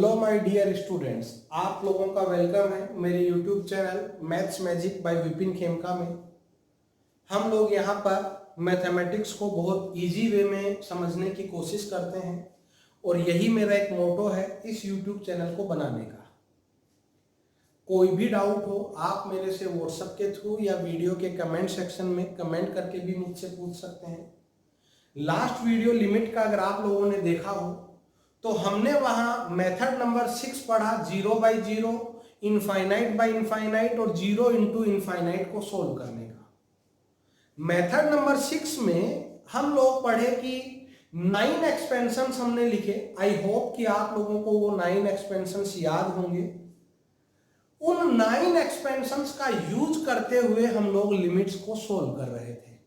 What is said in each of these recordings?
Hello my dear students, आप लोगों का वेलकम है मेरे YouTube channel maths magic by Vipin Khemka में। हम लोग यहाँ पर मैथमेटिक्स को बहुत इजी वे में समझने की कोशिश करते हैं और यही मेरा एक मोटो है इस यूट्यूब चैनल को बनाने का। कोई भी डाउट हो आप मेरे से व्हाट्सएप के थ्रू या वीडियो के कमेंट सेक्शन में कमेंट करके भी मुझसे पूछ सकते हैं। लास्ट वीडियो लिमिट का अगर आप लोगों ने देखा हो तो हमने वहां मेथड नंबर 6 पढ़ा, 0 बाई 0, इनफाइनाइट बाई इनफाइनाइट और 0 इंटू इनफाइनाइट को सोल्व करने का। मेथड नंबर 6 में हम लोग पढ़े कि 9 एक्सपेंशन हमने लिखे। आई होप कि आप लोगों को वो 9 एक्सपेंशन याद होंगे। उन 9 एक्सपेंशन का यूज करते हुए हम लोग लिमिट्स को सोल्व कर रहे थे।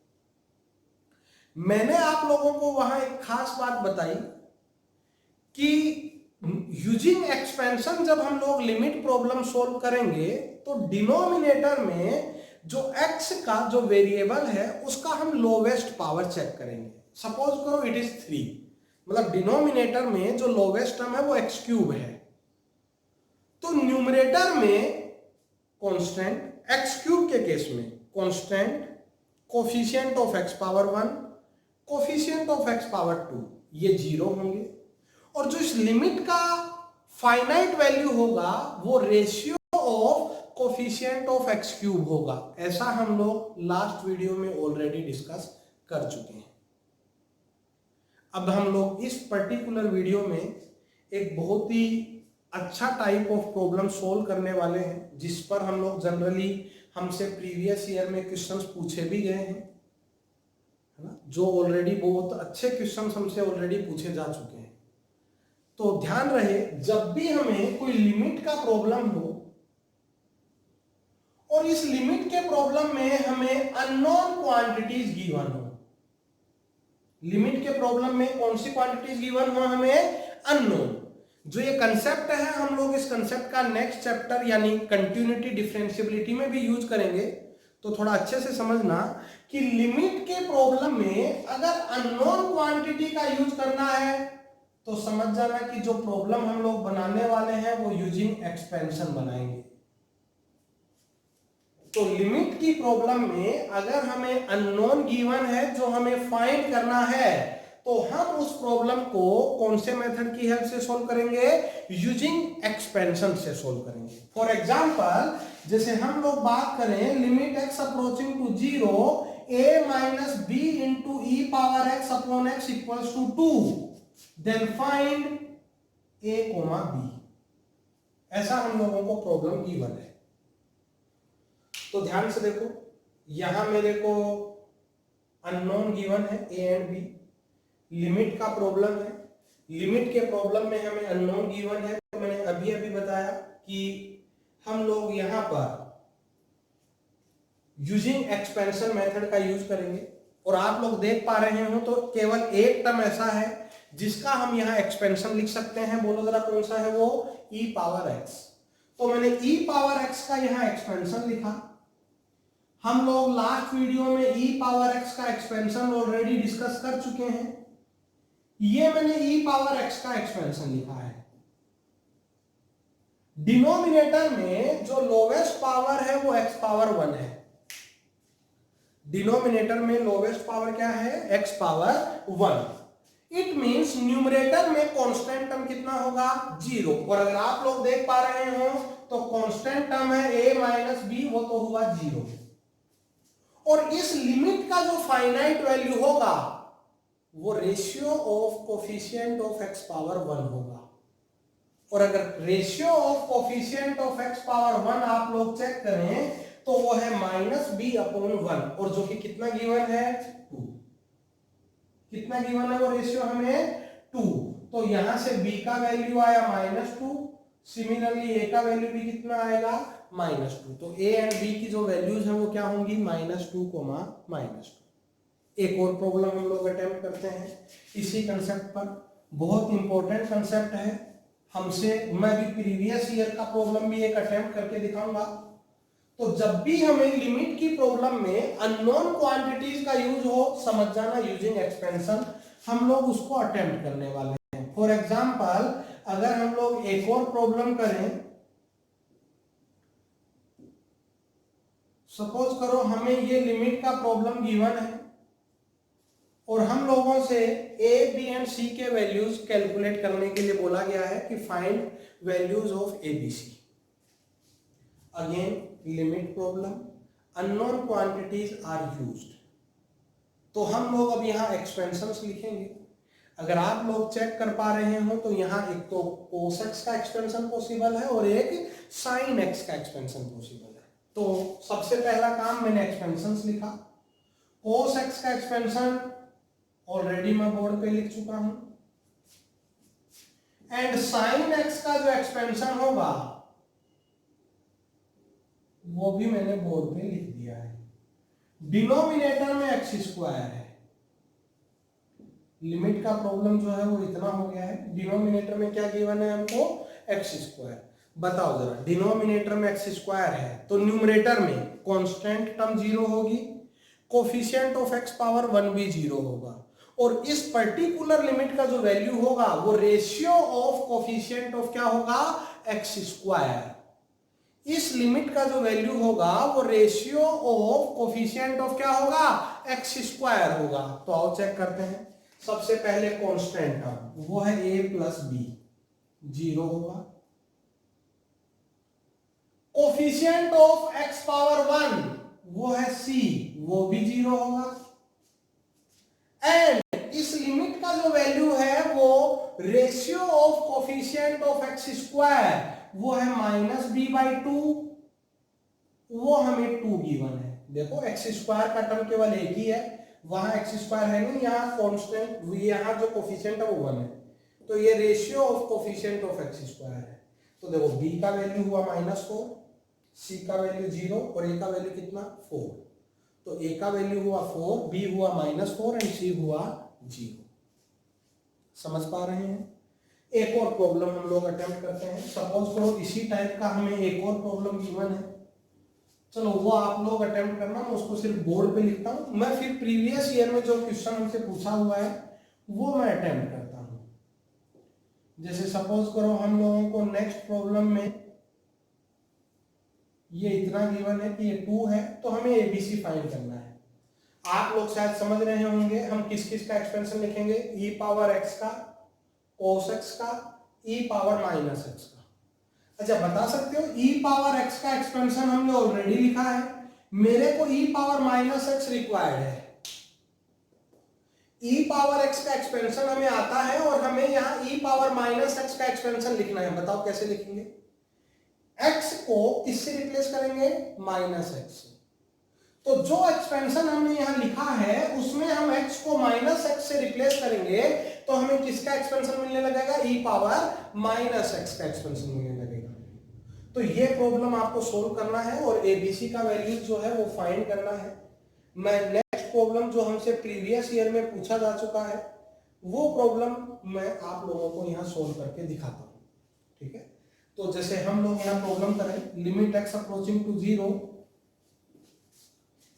मैंने आप लोगों को वहां एक खास बात बताई कि यूजिंग एक्सपेंशन जब हम लोग लिमिट प्रॉब्लम सोल्व करेंगे तो डिनोमिनेटर में जो x का जो वेरिएबल है उसका हम लोवेस्ट पावर चेक करेंगे। सपोज करो इट इज 3, मतलब डिनोमिनेटर में जो लोवेस्ट टर्म है वो x क्यूब है, तो न्यूमरेटर में कांस्टेंट, x क्यूब के केस में constant, coefficient of x power 1, coefficient of x power 2 ये 0 होंगे और जो इस लिमिट का फाइनाइट वैल्यू होगा वो ratio of coefficient of x cube होगा। ऐसा हम लोग लास्ट वीडियो में ऑलरेडी डिस्कस कर चुके हैं। अब हम लोग इस पर्टिकुलर वीडियो में एक बहुत ही अच्छा टाइप ऑफ प्रॉब्लम सोल्व करने वाले हैं जिस पर हम लोग जनरली हमसे प्रीवियस ईयर में क्वेश्चंस पूछे भी गए हैं, है ना, जो ऑलरेडी बहुत अच्छे क्वेश्चंस हमसे ऑलरेडी पूछे जा चुके हैं। तो ध्यान रहे, जब भी हमें कोई लिमिट का प्रॉब्लम हो और इस लिमिट के प्रॉब्लम में हमें अननोन क्वांटिटीज गिवन हो, लिमिट के प्रॉब्लम में कौन सी क्वांटिटीज गिवन हो, हमें अननोन। जो ये कंसेप्ट है हम लोग इस कंसेप्ट का नेक्स्ट चैप्टर यानी कंटिन्यूटी डिफरेंशिएबिलिटी में भी यूज करेंगे। तो थोड़ा अच्छे से समझना कि लिमिट के प्रॉब्लम में अगर अननोन क्वांटिटी का यूज करना है तो समझ जाना कि जो प्रॉब्लम हम लोग बनाने वाले हैं वो यूजिंग एक्सपेंशन बनाएंगे। तो लिमिट की प्रॉब्लम में अगर हमें अननोन गिवन है जो हमें फाइंड करना है तो हम उस प्रॉब्लम को कौन से मेथड की हेल्प से सोल्व करेंगे, यूजिंग एक्सपेंशन से सोल्व करेंगे। फॉर एग्जांपल जैसे हम लोग बात करें limit x approaching to 0 a minus b into e power x upon x equals to 2, then find a comma b। ऐसा हम लोगों को प्रॉब्लम गिवन है। तो ध्यान से देखो, यहां मेरे को अननोन गिवन है a एंड b, लिमिट का प्रॉब्लम है। लिमिट के प्रॉब्लम में हमें अननोन गिवन है, तो मैंने अभी अभी बताया कि हम लोग यहां पर यूजिंग एक्सपेंशन मेथड का यूज करेंगे। और आप लोग देख पा रहे हो तो केवल एक टर्म ऐसा है जिसका हम यहां एक्सपेंशन लिख सकते हैं। बोलो जरा कौन सा है वो, e पावर x। तो मैंने e पावर x का यहां एक्सपेंशन लिखा। हम लोग लास्ट वीडियो में e पावर x का एक्सपेंशन ऑलरेडी डिस्कस कर चुके हैं। ये मैंने e पावर x का एक्सपेंशन लिखा है। डिनोमिनेटर में जो लोवेस्ट पावर है वो x पावर 1 है। डिनोमिनेटर में लोवेस्ट पावर क्या है, x power 1। It means numerator में कांस्टेंट टर्म कितना होगा, 0। और अगर आप लोग देख पा रहे हो तो कांस्टेंट टर्म है a माइनस b, वो तो हुआ 0। और इस लिमिट का जो फाइनाइट वैल्यू होगा वो ratio of coefficient of x power 1 होगा। और अगर ratio of coefficient of x power 1 आप लोग चेक करें तो वो है माइनस b अपॉन 1, और जो कि कितना गिवन है, 2। कितना गिवन है वो रेशियो हमें, 2। तो यहां से b का वैल्यू आया -2, सिमिलरली a का वैल्यू भी कितना आएगा, -2। तो a एंड b की जो वैल्यूज हैं वो क्या होंगी, -2, -2। एक और प्रॉब्लम हम लोग अटेम्प्ट करते हैं इसी कंसेप्ट पर। बहुत इंपॉर्टेंट कंसेप्ट है हमसे, मैं भी प्रीवियस ईयर का प्रॉब्लम भी एक अटेम्प्ट करके दिखाऊंगा। तो जब भी हमें लिमिट की प्रॉब्लम में अननोन क्वांटिटीज का यूज हो, समझ जाना यूजिंग एक्सपेंशन हम लोग उसको अटेम्प्ट करने वाले हैं। फॉर एग्जांपल अगर हम लोग एक और प्रॉब्लम करें, सपोज करो हमें ये लिमिट का प्रॉब्लम गिवन है और हम लोगों से ए बी एंड सी के वैल्यूज कैलकुलेट करने के लिए बोला गया है कि find values of a b c. Again limit problem, unknown quantities are used. तो हम लोग अब यहाँ एक्सपेंशंस लिखेंगे। अगर आप लोग चेक कर पा रहे हो तो यहाँ एक तो cos x का एक्सपेंशन पॉसिबल है और एक sin x का एक्सपेंशन पॉसिबल है। तो सबसे पहला काम मैंने एक्सपेंशंस लिखा। cos x का एक्सपेंशन ऑलरेडी मैं बोर्ड पे लिख चुका हूं एंड sin x का जो एक्सपेंशन होगा वो भी मैंने बोर्ड पे लिख दिया है। डिनोमिनेटर में x स्क्वायर है। लिमिट का प्रॉब्लम जो है वो इतना हो गया है। डिनोमिनेटर में क्या गिवन है हमको, एक्स स्क्वायर। बताओ जरा, डिनोमिनेटर में एक्स स्क्वायर है तो न्यूमरेटर में कांस्टेंट टर्म जीरो होगी, कोफिशिएंट ऑफ एक्स पावर 1 भी जीरो होगा और इस पर्टिकुलर लिमिट का जो वैल्यू होगा वो रेशियो ऑफ कोफिशिएंट ऑफ क्या होगा, एक्स स्क्वायर। इस लिमिट का जो वैल्यू होगा वो रेशियो ऑफ कोफिशिएंट ऑफ क्या होगा, एक्स स्क्वायर होगा। तो आओ चेक करते हैं। सबसे पहले कांस्टेंट टर्म वो है a प्लस बी, जीरो होगा। कोफिशिएंट ऑफ x पावर 1 वो है c, वो भी जीरो होगा। एंड इस लिमिट का जो वैल्यू है वो ratio of coefficient of x square वो है माइनस बी बाई टू, वो हमें 2 गिवन है। देखो x स्क्वायर का टर्म केवल एक ही है, वहां एक्स स्क्वायर है नहीं, यहाँ कांस्टेंट, यहाँ जो कोफिशिएंट है वो 1 है। तो ये ratio of coefficient of x square है। तो देखो b का वैल्यू हुआ -4, c का वैल्यू 0 और a का वैल्यू कितना 4। तो a का वैल्यू हुआ 4, b हुआ -4 एंड c हुआ 0। समझ पा रहे हैं। एक और प्रॉब्लम हम लोग अटेम्प्ट करते हैं। सपोज करो इसी टाइप का हमें एक और प्रॉब्लम गिवन है। चलो वो आप लोग अटेम्प्ट करना, मैं उसको सिर्फ बोर्ड पे लिखता हूं। मैं फिर प्रीवियस ईयर में जो क्वेश्चन हमसे पूछा हुआ है वो मैं अटेम्प्ट करता हूं। जैसे सपोज करो हम लोगों को नेक्स्ट प्रॉब्लम में ये इतना गिवन है कि ये 2 है तो हमें एबीसी फाइंड करना है। आप लोग शायद समझ रहे होंगे हम किस किस का एक्सपेंशन लिखेंगे, e पावर x का, cos x का, e पावर माइनस x का। अच्छा बता सकते हो e पावर x का एक्सपेंशन हमने ऑलरेडी लिखा है, मेरे को e power minus x required है। e पावर x का एक्सपेंशन हमें आता है और हमें यहाँ e पावर माइनस x का एक्सपेंशन लिखना है। बताओ कैसे लिखेंगे। x को किससे रिप्लेस करेंगे, माइनस x से। तो जो एक्सपेंशन हमने यहां लिखा है उसमें हम x को माइनस x से रिप्लेस करेंगे तो हमें किसका एक्सपेंशन मिलने लगेगा, e पावर माइनस x का एक्सपेंशन मिलने लगेगा। तो ये प्रॉब्लम आपको सोल्व करना है और एबीसी का वैल्यू जो है वो फाइंड करना है। मैं नेक्स्ट प्रॉब्लम जो हमसे प्रीवियस ईयर में पूछा जा चुका है वो प्रॉब्लम मैं आप लोगों को यहाँ सोल्व करके दिखाता हूँ। ठीक है, तो जैसे हम लोग यहाँ प्रॉब्लम करें, लिमिट x अप्रोचिंग टू 0,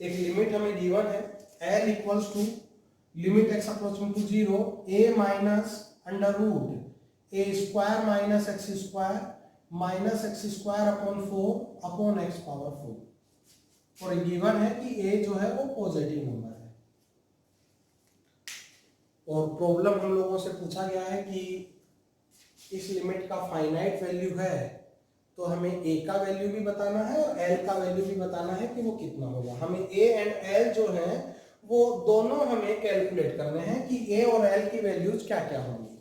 एक लिमिट हमें गिवन है L equals to limit x approaching to 0 a minus under root a square minus x square minus x square upon 4 upon x power 4 और गिवन है कि a जो है वो positive number है। और प्रॉब्लम हम लोगों से पूछा गया है कि इस लिमिट का फाइनाइट वैल्यू है तो हमें a का वैल्यू भी बताना है और l का वैल्यू भी बताना है कि वो कितना होगा। हमें a एंड l जो है वो दोनों हमें कैलकुलेट करने हैं कि a और l की वैल्यूज क्या क्या होंगी।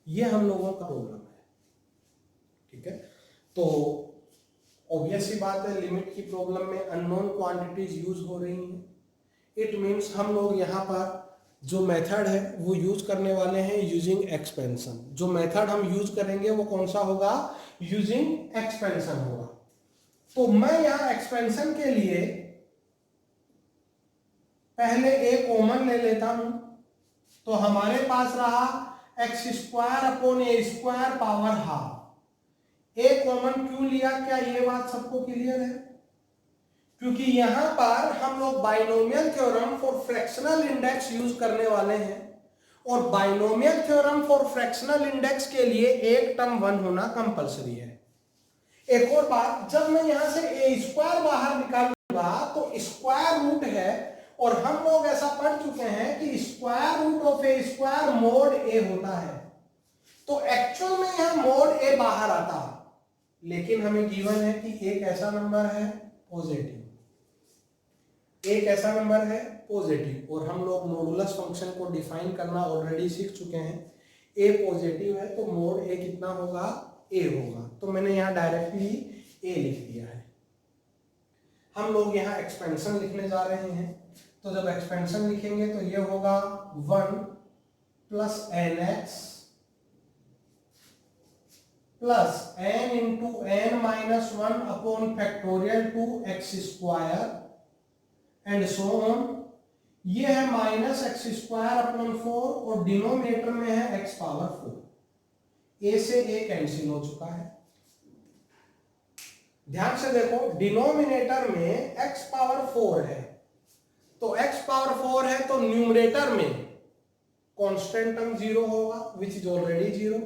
ये हम लोगों का प्रॉब्लम है। ठीक है, तो ऑब्वियस सी बात है लिमिट की प्रॉब्लम में अननोन क्वांटिटीज यूज हो रही हैं। इट मीन्स हम लोग यहाँ पर जो मेथड है वो यूज करने वाले हैं यूजिंग एक्सपेंशन। जो मेथड हम यूज करेंगे वो कौन सा होगा, यूजिंग एक्सपेंशन होगा। तो मैं यहाँ एक्सपेंशन के लिए पहले a कॉमन ले लेता हूं तो हमारे पास रहा x square upon A square power half. a common क्यों लिया, क्या ये बात सबको क्लियर है? क्योंकि यहां पर हम लोग binomial theorem for fractional index use करने वाले हैं और binomial theorem for fractional index के लिए एक टर्म 1 होना कंपलसरी है। एक और बात, जब मैं यहां से ए स्क्वायर बाहर निकालूंगा तो स्क्वायर रूट है, और हम लोग ऐसा पढ़ चुके हैं कि square root of a square mod a होता है। तो एक्चुअल में यहां मोड ए बाहर आता है, लेकिन हमें गिवन है कि एक ऐसा नंबर है पॉजिटिव, एक ऐसा नंबर है पॉजिटिव, और हम लोग मॉडुलस फंक्शन को डिफाइन करना ऑलरेडी सीख चुके हैं। ए पॉजिटिव है तो मोड ए कितना होगा, ए होगा। तो मैंने यहां डायरेक्टली ए लिख दिया है। हम लोग यहां एक्सपेंशन लिखने जा रहे हैं, तो जब एक्सपेंशन लिखेंगे तो ये होगा 1 plus n x plus n into n minus 1 upon factorial 2x square and so on. ये है माइनस एक्स स्क्वायर अपॉन 4 और डिनोमिनेटर में है x पावर 4। a से a कैंसिल हो चुका है। ध्यान से देखो, डिनोमिनेटर में x पावर 4 है, तो x पावर 4 है तो न्यूमरेटर में कांस्टेंट टर्म 0 होगा, which is already 0।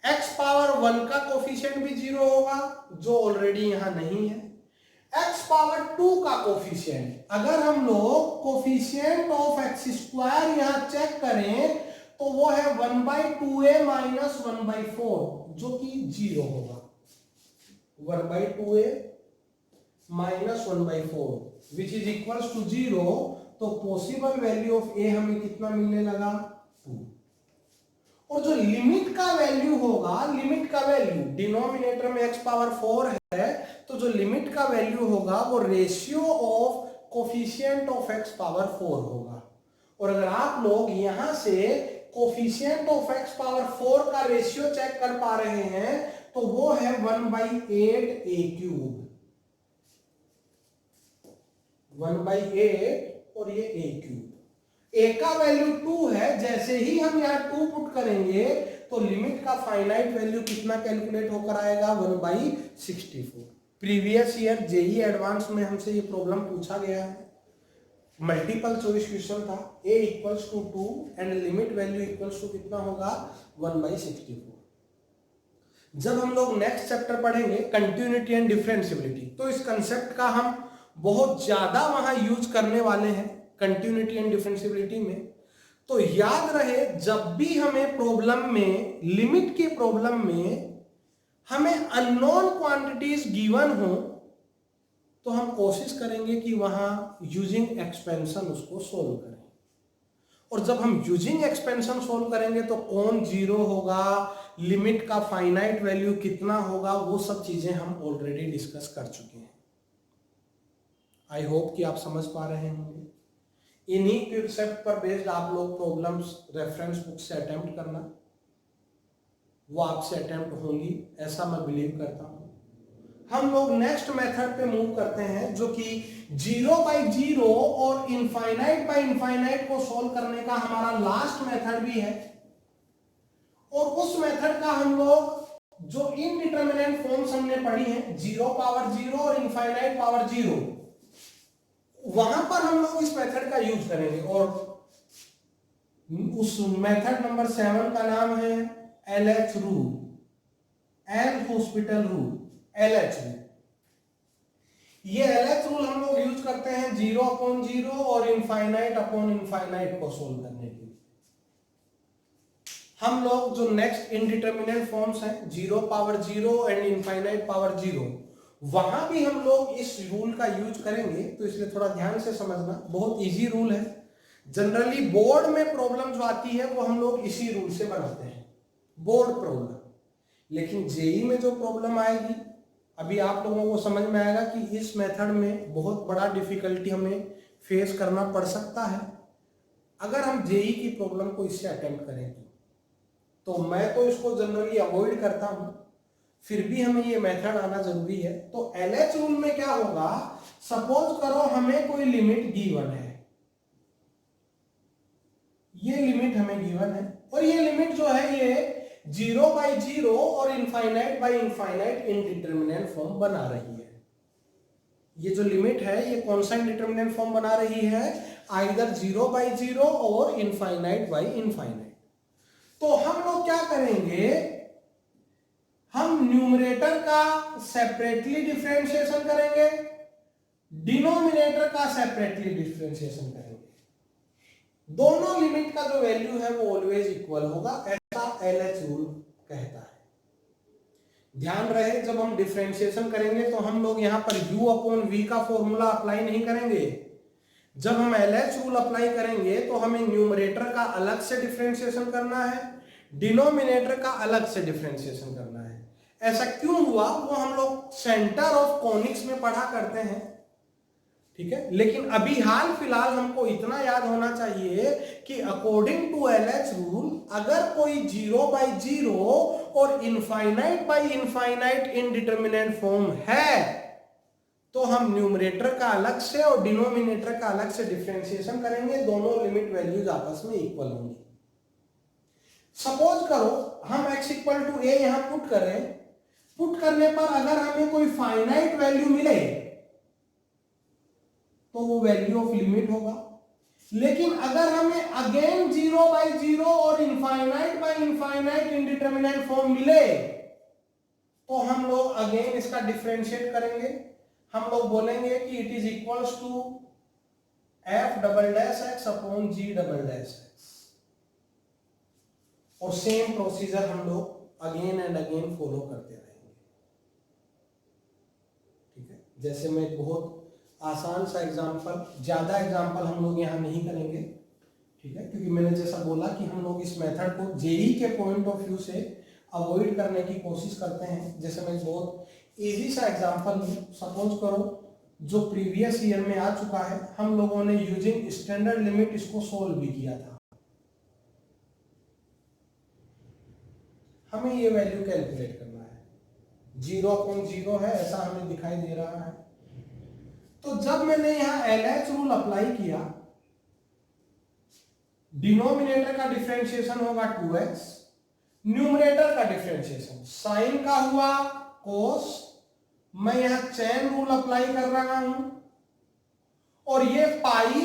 x power 1 का कोफिशिएंट भी 0 होगा, जो ऑलरेडी यहां नहीं है। x पावर 2 का कोफिशिएंट, अगर हम लोग कोफिशिएंट ऑफ x स्क्वायर यहां चेक करें तो वो है 1/2a माइनस 1/4, जो कि 0 होगा। 1/2a minus 1/4 which is equals to 0। तो पॉसिबल वैल्यू ऑफ a हमें कितना मिलने लगा, 2। और जो लिमिट का वैल्यू होगा, लिमिट का वैल्यू डिनोमिनेटर में x पावर 4 है, तो जो लिमिट का वैल्यू होगा वो ratio of coefficient of x power 4 होगा। और अगर आप लोग यहां से कोफिशिएंट ऑफ x पावर 4 का रेशियो चेक कर पा रहे हैं तो वो है 1/8a³, 1/8 और ये a³। a का वैल्यू 2 है, जैसे ही हम यहाँ 2 पुट करेंगे तो लिमिट का फाइनाइट वैल्यू कितना कैलकुलेट होकर आएगा, 1/64। प्रीवियस ईयर जेई एडवांस में हमसे ये प्रॉब्लम पूछा गया है, मल्टीपल चॉइस क्वेश्चन था। a equals to 2 and limit value equals to कितना होगा, 1/64। जब हम लोग नेक्स्ट चैप्टर पढ़ेंगे कंटिन्यूटी एंड डिफरेंशियबिलिटी, तो इस कंसेप्ट का हम बहुत ज्यादा वहां यूज करने वाले हैं कंटिन्यूटी एंड डिफरेंशियबिलिटी में। तो याद रहे, जब भी हमें प्रॉब्लम में, लिमिट की प्रॉब्लम में हमें अननोन क्वांटिटीज गिवन हो तो हम कोशिश करेंगे कि वहां यूजिंग एक्सपेंशन उसको सोल्व करें। और जब हम यूजिंग एक्सपेंशन सोल्व करेंगे तो कौन 0 होगा, लिमिट का फाइनाइट वैल्यू कितना होगा, वो सब चीजें हम ऑलरेडी डिस्कस कर चुके हैं। आई होप कि आप समझ पा रहे होंगे। इन्हीं कंसेप्ट पर बेस्ड आप लोग प्रॉब्लम्स रेफरेंस बुक से अटेम्प्ट करना, वो आपसे अटेम्प्ट होंगी, ऐसा मैं बिलीव करता हूं। हम लोग नेक्स्ट मेथड पे मूव करते हैं, जो कि 0/0 और इनफाइनाइट बाय इनफाइनाइट को सोल्व करने का हमारा लास्ट मेथड भी है। और उस मेथड का हम लोग जो इनडिटरमिनेंट फॉर्म्स हमने पढ़ी हैं, 0/0 और इनफाइनाइट पावर 0, वहां पर हम लोग इस मेथड का यूज करेंगे। और उस मेथड नंबर 7 का नाम है LH rule, L hospital rule, LH rule. ये LH रूल हम लोग यूज करते हैं 0/0 और इनफाइनाइट अपॉन इनफाइनाइट को सोल्व करने के लिए। हम लोग जो नेक्स्ट इनडिटरमिनेंट फॉर्म्स हैं 0/0 एंड इनफाइनाइट पावर 0, वहां भी हम लोग इस रूल का यूज करेंगे, तो इसलिए थोड़ा ध्यान से समझना। बहुत इजी रूल है, जनरली बोर्ड में प्रॉब्लम जो आती है वो हम लोग इसी रूल से बनाते हैं, बोर्ड प्रॉब्लम। लेकिन जेई में जो प्रॉब्लम आएगी, अभी आप लोगों को समझ में आएगा कि इस मेथड में बहुत बड़ा डिफिकल्टी हमें फेस करना पड़ सकता है अगर हम जेई की प्रॉब्लम को इससे अटेम्प्ट करें। तो मैं तो इसको जनरली अवॉइड करता हूं, फिर भी हमें ये मेथड आना जरूरी है। तो LH रूल में क्या होगा, सपोज करो हमें कोई लिमिट गिवन है, ये लिमिट हमें गिवन है, और ये लिमिट जो है ये 0/0 और इनफाइनाइट बाय इनफाइनाइट इनडिटरमिनेंट फॉर्म बना रही है। ये जो लिमिट है ये कौन सा इंडिटरमिनेट फॉर्म बना रही है, आइदर 0/0 और इनफाइनाइट बाई इनफाइनाइट। तो हम लोग क्या करेंगे, हम न्यूमरेटर का सेपरेटली डिफरेंशिएशन करेंगे, डिनोमिनेटर का सेपरेटली डिफरेंशिएशन करेंगे। दोनों लिमिट का जो वैल्यू है वो ऑलवेज इक्वल होगा, ऐसा LH रूल कहता है। ध्यान रहे जब हम डिफरेंशिएशन करेंगे तो हम लोग यहां पर U/V का फॉर्मूला अप्लाई नहीं करेंगे। जब हम LH रूल अप्लाई करेंगे तो हमें न्यूमरेटर का अलग से डिफरेंशिएशन करना है, डिनोमिनेटर का अलग से डिफरेंशिएशन करना है। ऐसा क्यों हुआ वो हम लोग सेंटर ऑफ कॉनिक्स में पढ़ा करते हैं, ठीक है। लेकिन अभी हाल फिलहाल हमको इतना याद होना चाहिए कि अकॉर्डिंग टू LH रूल अगर कोई 0/0 और infinite by infinite indeterminate form है तो हम न्यूमरेटर का अलग से और डिनोमिनेटर का अलग से डिफरेंशिएशन करेंगे, दोनों लिमिट वैल्यूज आपस में इक्वल होंगी। सपोज करो हम x इक्वल टू a यहां पुट करें, पुट करने पर अगर हमें कोई फाइनाइट वैल्यू मिले तो वो वैल्यू ऑफ लिमिट होगा। लेकिन अगर हमें अगेन 0/0 और infinite by infinite indeterminate form मिले तो हम लोग अगेन इसका डिफरेंशिएट करेंगे। हम लोग बोलेंगे कि it is equals to f"x upon g"x और सेम प्रोसीजर हम लोग अगेन एंड अगेन फॉलो करते रहेंगे, ठीक है। जैसे मैं बहुत आसान सा एग्जांपल, ज्यादा एग्जांपल हम लोग यहाँ नहीं करेंगे, ठीक है, क्योंकि मैंने जैसा बोला कि हम लोग इस मेथड को जेई के पॉइंट ऑफ व्यू से अवॉइड करने की कोशिश करते हैं। जैसे मैं बहुत इजी सा एग्जांपल सपोज करो जो प्रीवियस ईयर में आ चुका है, हम लोगों ने यूजिंग स्टैंडर्ड लिमिट इसको सोल्व भी किया था। हमें ये वैल्यू कैलकुलेट करना है, 0/0 है ऐसा हमें दिखाई दे रहा है। तो जब मैंने यहां LH रूल अप्लाई किया, डिनोमिनेटर का डिफरेंशिएशन होगा 2x, न्यूमरेटर का डिफरेंशिएशन साइन का हुआ cos, मैं यहां चेन रूल अप्लाई कर रहा हूं और ये पाई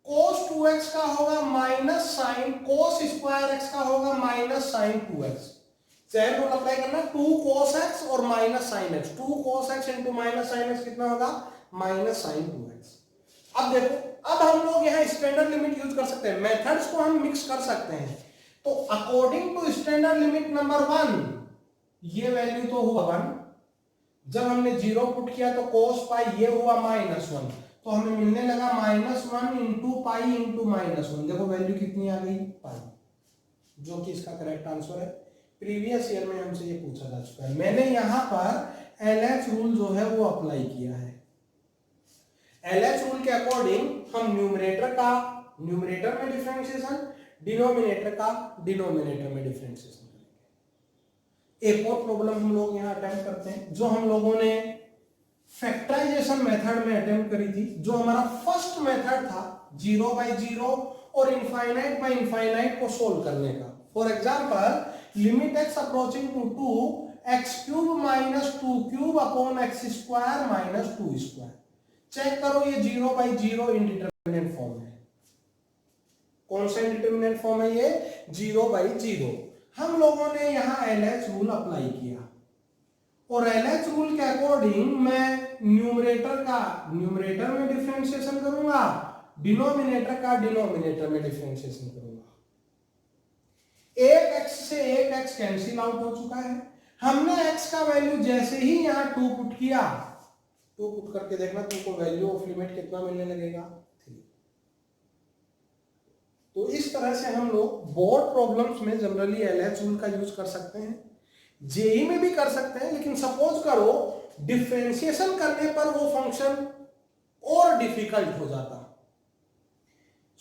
cos 2x का होगा minus sine cos square x का होगा minus sine 2x। Chain rule apply करना, 2 cos x और minus sine x, 2 cos x into minus sine x कितना होगा, माइनस साइन 2x। अब देखो, अब हम लोग यहाँ स्टैंडर्ड लिमिट यूज कर सकते हैं, मेथड्स को हम मिक्स कर सकते हैं। तो according to standard limit number 1 ये वैल्यू तो हुआ 1, जब हमने 0 पुट किया तो cos पाई ये हुआ -1, तो हमें मिलने लगा -1 इंटू पाई इंटू -1। देखो वैल्यू कितनी आ गई, पाई, जो कि इसका करेक्ट आंसर है। प्रीवियस ईयर में हमसे ये पूछा जा चुका है। मैंने यहां पर LH रूल जो है वो अप्लाई किया है। LH रूल के अकॉर्डिंग हम न्यूमरेटर का न्यूमरेटर में डिफरेंशिएशन, डिनोमिनेटर का डिनोमिनेटर में डिफरेंशिएशन करेंगे। एक और प्रॉब्लम हम लोग यहाँ अटेम्प्ट करते हैं जो हम लोगों ने फैक्टराइजेशन मेथड में अटेम्प्ट करी थी, जो हमारा फर्स्ट मेथड था 0/0 और इनफाइनाइट बाय इनफाइनाइट को सोल्व करने का। For example limit x approaching to 2 x³ minus 2³ upon x² minus 2²। Check करो ये 0/0 इंडिटरमिनेट फॉर्म है। कौन सा इंडिटरमिनेट फॉर्म है ये, 0/0। हम लोगों ने यहां LH रूल अप्लाई किया और LH रूल के अकॉर्डिंग मैं न्यूमरेटर में डिफरेंशिएशन करूंगा, डिनोमिनेटर का डिनोमिनेटर में डिफरेंशिएशन करूंगा। एक x से एक x कैंसिल आउट हो चुका है। हमने x का वैल्यू जैसे ही यहां 2 पुट किया, 2 पुट करके देखना तुमको वैल्यू ऑफ लिमिट कितना मिलने लगेगा, 3। तो इस तरह से हम लोग बोर्ड प्रॉब्लम्स में जनरली LH रूल का यूज कर सकते हैं, जेई में भी कर सकते हैं। लेकिन सपोज करो डिफरेंशिएशन करने पर वो फंक्शन और डिफिकल्ट हो जाता,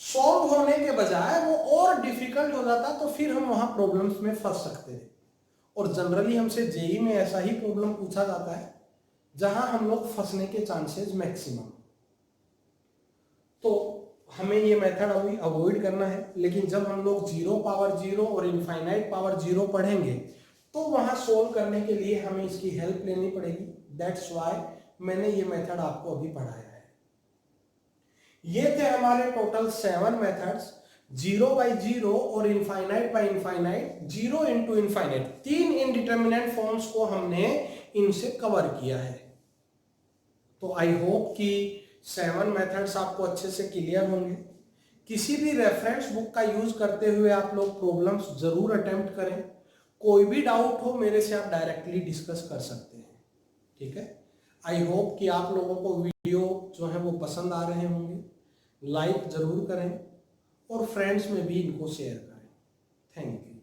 सॉल्व होने के बजाय वो और डिफिकल्ट हो जाता, तो फिर हम वहां प्रॉब्लम्स में फंस सकते हैं। और जनरली हमसे जेई में ऐसा ही प्रॉब्लम पूछा जाता है जहां हम लोग फंसने के चांसेस मैक्सिमम। तो हमें ये मेथड अभी अवॉइड करना है। लेकिन जब हम लोग 0/0 और इनफाइनाइट पावर 0 पढ़ेंगे तो वहां सोल्व करने के लिए हमें इसकी हेल्प लेनी पड़ेगी। दैट्स व्हाई मैंने ये मेथड आपको अभी पढ़ाया है। ये थे हमारे टोटल 7 मेथड्स, 0 by 0 और infinite by infinite, 0 into infinite. 3 indeterminate forms को हमने इनसे कवर किया है। तो आई होप कि 7 मेथड्स आपको अच्छे से क्लियर होंगे। किसी भी रेफरेंस बुक का यूज करते हुए आप लोग प्रॉब्लम्स जरूर अटेम्प्ट करें। कोई भी डाउट हो मेरे से आप डायरेक्टली डिस्कस कर सकते हैं, ठीक है। आई होप कि आप लोगों को वीडियो जो है वो पसंद आ रहे होंगे। लाइक जरूर करें और फ्रेंड्स में भी इनको शेयर करें। Thank you.